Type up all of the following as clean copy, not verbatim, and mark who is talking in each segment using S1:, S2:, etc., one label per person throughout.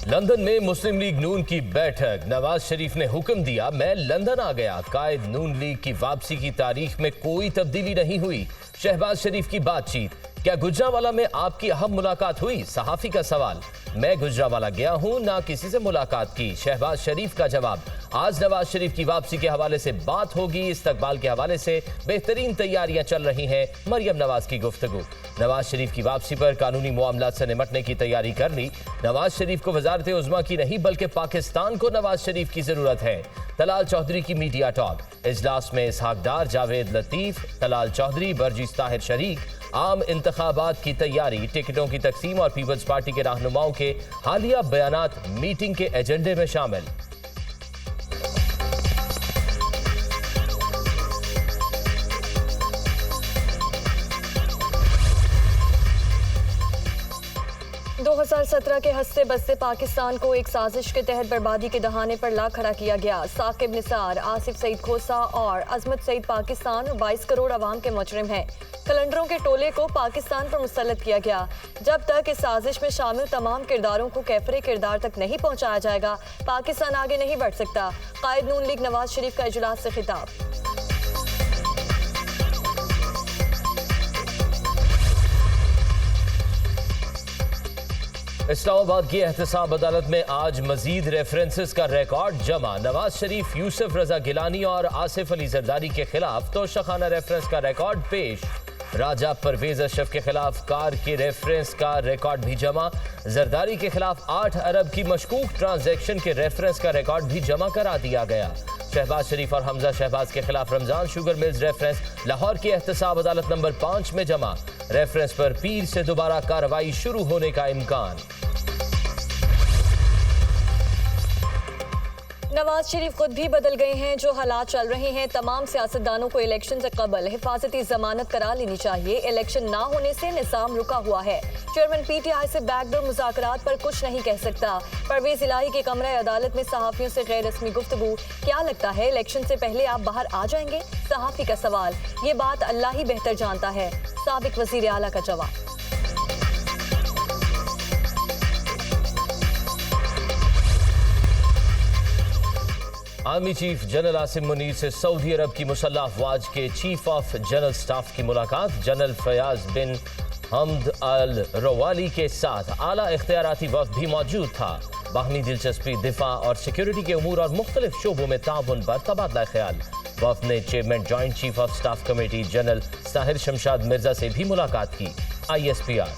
S1: London में मुस्लिम league नून की बैठक। नवाज शरीफ ने हुक्म दिया, मैं लंदन आ गया। कायद नून लीग की वापसी की तारीख में कोई तब्दीली नहीं हुई। शहबाज शरीफ की बातचीत। क्या गुजरांवाला में आपकी अहम मुलाकात हुई? सहाफी का सवाल। मैं गुजरांवाला गया हूं, ना किसी से मुलाकात की। शहबाज शरीफ का जवाब। आज नवाज शरीफ की वापसी के हवाले से बात होगी। इस्तकबाल के हवाले से बेहतरीन तैयारियां चल रही हैं। मरियम नवाज की गुफ्तगू। नवाज शरीफ की वापसी पर कानूनी मामलात से निपटने की तैयारी कर ली। नवाज शरीफ को वजारत उज़्मा की नहीं बल्कि पाकिस्तान को नवाज शरीफ की जरूरत है। तलाल चौधरी की मीडिया टॉक। इजलास में इसहाक डार, जावेद लतीफ, तलाल चौधरी, बर्जिस ताहिर शरीक। आम इंतखाबात की तैयारी, टिकटों की तकसीम और पीपल्स पार्टी के रहनुमाओं के हालिया बयानात मीटिंग के एजेंडे में शामिल।
S2: दो 2017 के हंसते बसते पाकिस्तान को एक साजिश के तहत बर्बादी के दहाने पर ला खड़ा किया गया। साकिब निसार, आसिफ सईद खोसा और अजमत सईद पाकिस्तान और 22 करोड़ आवाम के मुजरिम हैं। कलंडरों के टोले को पाकिस्तान पर मुसल्लत किया गया। जब तक इस साजिश में शामिल तमाम किरदारों को कैफरे किरदार तक नहीं पहुंचाया जाएगा, पाकिस्तान आगे नहीं बढ़ सकता। कायद नून लीग नवाज शरीफ का इजलास से खिताब।
S1: इस्लामाबाद की एहतसाब अदालत में आज मजीद रेफरेंसेस का रिकॉर्ड जमा। नवाज शरीफ, यूसुफ रजा गिलानी और आसिफ अली जरदारी के खिलाफ तोशाखाना रेफरेंस का रिकॉर्ड पेश। राजा परवेज अशरफ के खिलाफ कार के रेफरेंस का रिकॉर्ड भी जमा। जरदारी के खिलाफ 8 अरब की मशकूक ट्रांजैक्शन के रेफरेंस का रिकॉर्ड भी जमा करा दिया गया। शहबाज शरीफ और हमजा शहबाज के खिलाफ Ramzan sugar mills reference Lahore की एहतसाब अदालत नंबर 5 में जमा। रेफरेंस पर पीर से दोबारा कार्रवाई शुरू होने का इम्कान।
S2: नवाज शरीफ खुद भी बदल गए हैं। जो हालात चल रहे हैं, तमाम सियासतदानों को इलेक्शन से कबल हिफाजती जमानत करा लेनी चाहिए। इलेक्शन ना होने से निज़ाम रुका हुआ है। चेयरमैन पीटीआई से बैकडोर मुज़ाकरात पर कुछ नहीं कह सकता। परवेज इलाही के कमरे अदालत में सहाफियों से गैर रस्मी गुफ्तगू। क्या लगता है इलेक्शन से पहले आप बाहर आ जाएंगे? सहाफी का सवाल। ये बात अल्लाह ही बेहतर जानता है। साबिक वज़ीर आला का जवाब।
S1: Army chief general Asim Munir से सऊदी अरब की मुसल्लह अफवाज के चीफ ऑफ जनरल स्टाफ की मुलाकात। जनरल फयाज बिन हमद अल रवाली के साथ आला इख्तियाराती वफ्द भी मौजूद था। बाहमी दिलचस्पी, दिफा और सिक्योरिटी के उमूर और मुख्तलिफ शोबों में ताउन पर तबादला ख्याल। वफ्द ने chairman joint chief of staff committee general Sahir Shamshad Mirza से भी मुलाकात की। ISPR।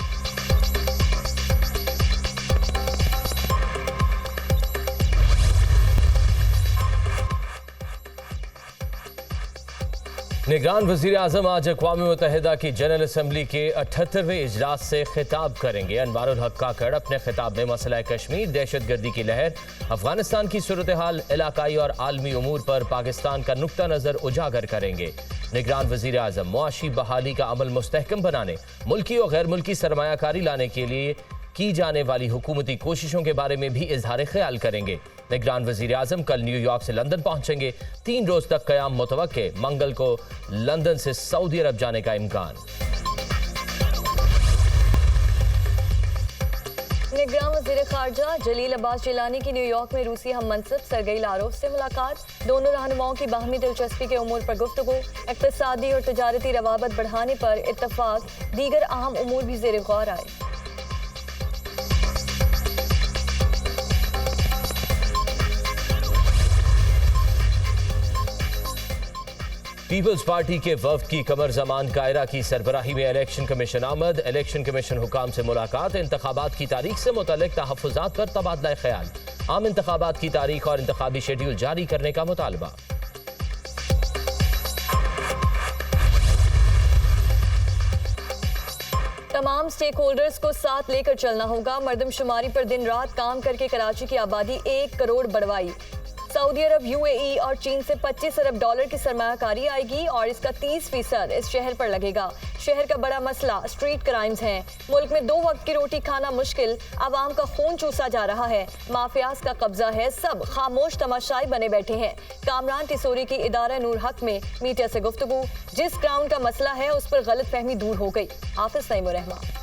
S1: निगरान वज़ीर आज़म आज अक़वाम मुत्तहिदा की जनरल असम्बली के 78वें इजलास से खिताब करेंगे। अनवारुल हक काकड़ अपने खिताब में मसला कश्मीर, दहशतगर्दी की लहर, अफगानिस्तान की सूरत हाल, इलाकाई और आलमी उमूर पर पाकिस्तान का नुक्ता नज़र उजागर करेंगे। निगरान वज़ीर आज़म मुआशी बहाली का अमल मुस्तहकम बनाने, मुल्की और गैर मुल्की सरमायाकारी लाने के लिए की जाने वाली हुकूमती कोशिशों के बारे में भी इजहार ख्याल करेंगे। निगरान वज़ीर आज़म कल न्यूयॉर्क से लंदन पहुंचेंगे। 3 रोज तक क़याम मुतवक्के। मंगल को लंदन से सऊदी अरब जाने का इम्कान।
S2: निगरान वज़ीर ख़ारजा जलील अब्बास जिलानी की न्यूयॉर्क में रूसी हम मनसब सरगई लारोव से मुलाकात। दोनों रहनुमाओं की बाहमी दिलचस्पी के उमूर पर गुफ्तगू। इक़्तिसादी और तजारती रवाबत बढ़ाने पर इत्तफ़ाक। दीगर अहम उमूर भी ज़ेर गौर आए।
S1: पीपल्स पार्टी के वफ्द की कमर जमान कायरा की सरबराही में इलेक्शन कमीशन आमद। इलेक्शन कमीशन हुकाम से मुलाकात। इंतखाबात की तारीख से मुतल्लिक तहफ़्फ़ुज़ात पर तबादला ख्याल। आम इंतखाबात की तारीख और इंतखाबी शेड्यूल जारी करने का मुतालबा।
S2: तमाम स्टेक होल्डर्स को साथ लेकर चलना होगा। मरदमशुमारी पर दिन रात काम करके कराची की आबादी 1 करोड़ बढ़वाई। सऊदी अरब, UAE और चीन से 25 अरब डॉलर की सरमायाकारी आएगी और इसका 30% इस शहर पर लगेगा। शहर का बड़ा मसला स्ट्रीट क्राइम्स हैं। मुल्क में 2 वक्त की रोटी खाना मुश्किल। आवाम का खून चूसा जा रहा है। माफियाज का कब्जा है। सब खामोश तमाशाई बने बैठे हैं। कामरान तिसोरी की इदारा नूर हक में मीडिया से गुफ्तगू। जिस ग्राउंड का मसला है उस पर गलत फहमी दूर हो गई। हाफिज नईमुर रहमान।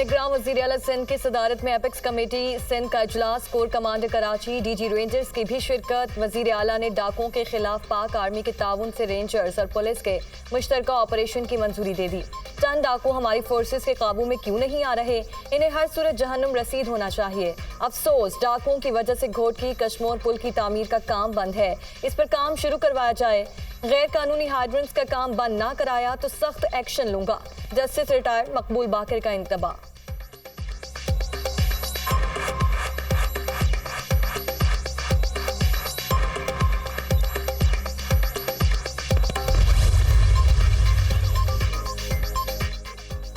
S2: निगरान वज़ीर आला सिंध की सदारत में एपेक्स कमेटी सिंध का इजलास, core commander Karachi, DG rangers की भी शिरकत। वज़ीर आला ने डाकुओं के खिलाफ पाक आर्मी के ताउन से रेंजर्स और पुलिस के मुश्तरका ऑपरेशन की मंजूरी दे दी। चंद डाकू हमारी फोर्सेस के काबू में क्यों नहीं आ रहे? इन्हें हर सूरत जहन्नुम रसीद होना चाहिए। अफसोस, डाकुओं की वजह से घोटकी कश्मोर पुल की तामीर का काम बंद है। इस पर काम शुरू करवाया जाए। गैर कानूनी हाइड्रेंट्स का काम बंद ना कराया तो सख्त एक्शन लूंगा। जस्टिस रिटायर्ड मकबूल बाकिर का इंतबा।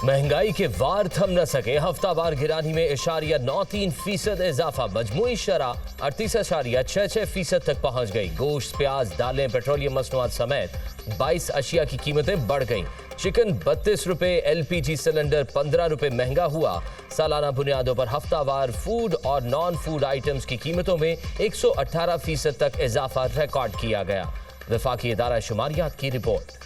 S1: महंगाई के वार थम न सके, हफ्तावार गिरानी में 0.93% इजाफा, मजमूई शरह 38.66% तक पहुंच गई। गोश्त, प्याज, दालें, पेट्रोलियम मसनूआत समेत 22 अशिया की कीमतें बढ़ गईं। चिकन 32 रुपए, LPG सिलेंडर 15 रुपए महंगा हुआ। सालाना बुनियादों पर हफ्तावार फूड और नॉन फूड आइटम्स की कीमतों में 118% तक इजाफा रिकॉर्ड किया गया। वफाकी इदारा शुमारियात की रिपोर्ट।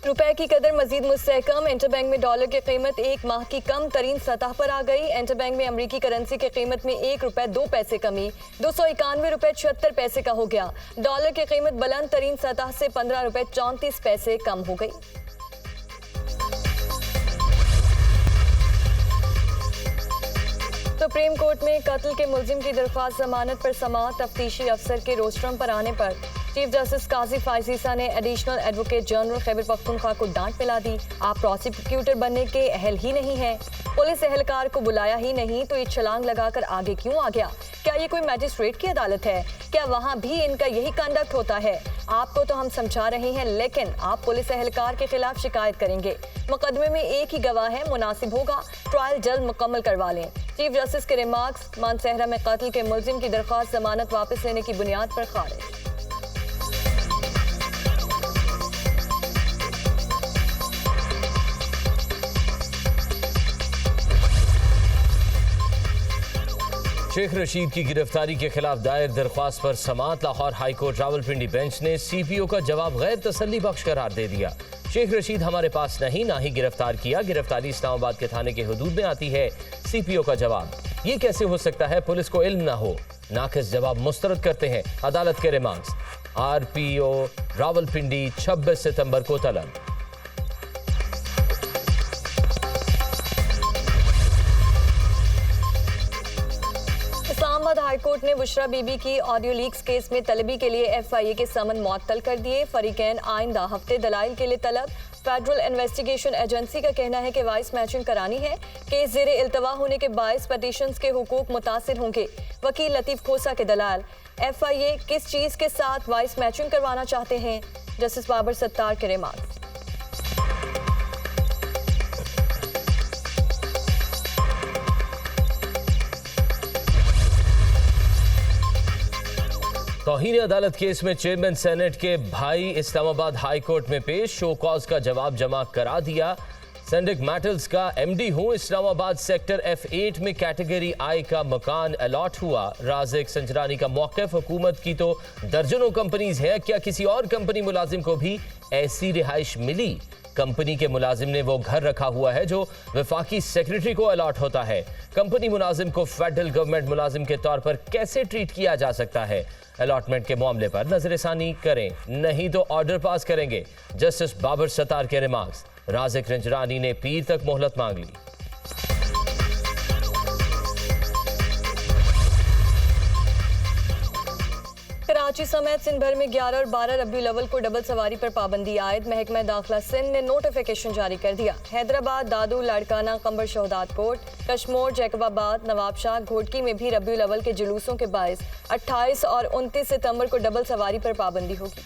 S2: रुपए की कदर मजीद मुस्तहकम, इंटरबैंक में डॉलर की कीमत एक माह की कम तरीन सतह पर आ गई। इंटरबैंक में अमरीकी करेंसी की कीमत में 1 रुपए 2 पैसे कमी, 291 रुपए 76 पैसे का हो गया। डॉलर की कीमत बुलंद तरीन सतह से 15 रुपए 34 पैसे कम हो गई। सुप्रीम कोर्ट में कत्ल के मुलजिम की दरख्वास्त जमानत पर समाअत, तफ्तीशी अफसर के रोस्ट्रम पर आने पर चीफ जस्टिस काजी फायजीसा ने additional advocate general Khyber Pakhtunkhwa को डांट पिला दी। आप प्रोसिक्यूटर बनने के अहल ही नहीं हैं। पुलिस एहलकार को बुलाया ही नहीं तो ये छलांग लगाकर आगे क्यों आ गया? क्या ये कोई मैजिस्ट्रेट की अदालत है? क्या वहाँ भी इनका यही कंडक्ट होता है? आपको तो हम समझा रहे हैं, लेकिन आप पुलिस एहलकार के खिलाफ शिकायत करेंगे। मुकदमे में एक ही गवाह है, मुनासिब होगा ट्रायल जल्द मुकम्मल करवा लें। चीफ जस्टिस के रिमार्क्स, मानसहरा में कत्ल के मुलजिम की दरख्वास्त जमानत वापस लेने की बुनियाद पर खारिज।
S1: शेख रशीद की गिरफ्तारी के खिलाफ दायर दरख्वास्त पर समाअत, लाहौर हाईकोर्ट रावलपिंडी बेंच ने CPO का जवाब गैर तसल्ली बख्श करार दे दिया। शेख रशीद हमारे पास नहीं, ना ही गिरफ्तार किया। गिरफ्तारी इस्लामाबाद के थाने के हुदूद में आती है। CPO का जवाब, ये कैसे हो सकता है? पुलिस को इल्म ना हो। नाकिस जवाब मुस्तरद करते हैं अदालत के रिमार्क्स। RPO रावलपिंडी 26 सितंबर को तलब।
S2: इस्लामाबाद हाईकोर्ट ने बुशरा बीबी की ऑडियो लीक्स केस में तलबी के लिए FIA के समन मुअत्तल कर दिए। फरीकैन आइंदा हफ्ते दलाइल के लिए तलब। फेडरल इन्वेस्टिगेशन एजेंसी का कहना है कि वॉइस मैचिंग करानी है। केस ज़ेरे इल्तवा होने के बायस पटिशंस के हुकूक मुतासिर होंगे। वकील लतीफ खोसा के दलाल, FIA किस चीज़ के साथ वॉइस मैचिंग करवाना चाहते हैं? जस्टिस बाबर सत्तार के रिमार्क्स।
S1: तौहीन अदालत केस में चेयरमैन सेनेट के भाई इस्लामाबाद हाई कोर्ट में पेश, शो कॉज का जवाब जमा करा दिया। सेंडिक मेटल्स का MD हूँ, इस्लामाबाद सेक्टर F8 में कैटेगरी I का मकान अलॉट हुआ। राज़िक संजरानी का मौक़िफ़, हुकूमत की तो दर्जनों कंपनीज हैं, क्या किसी और कंपनी मुलाजिम को भी ऐसी रिहाइश मिली? कंपनी के मुलाजिम ने वो घर रखा हुआ है जो वफाकी सेक्रेटरी को अलॉट होता है। कंपनी मुलाजिम को फेडरल गवर्नमेंट मुलाजिम के तौर पर कैसे ट्रीट किया जा सकता है? अलॉटमेंट के मामले पर नजरसानी करें, नहीं तो ऑर्डर पास करेंगे। जस्टिस बाबर सत्तार के रिमार्क्स। राज़िक रंजरानी ने पीर तक मोहलत मांग ली।
S2: कराची समेत सिंध भर में 11 और 12 रबीउल अव्वल को डबल सवारी पर पाबंदी आयद। महकमा दाखिला सिंध ने नोटिफिकेशन जारी कर दिया। हैदराबाद, दादू, लाड़काना, कंबर शहदाद कोट, कश्मोर, जैकबाबाद, नवाबशाह, घोटकी में भी रबीउल अव्वल के जुलूसों के बायस 28 और 29 सितंबर को डबल सवारी पर पाबंदी होगी।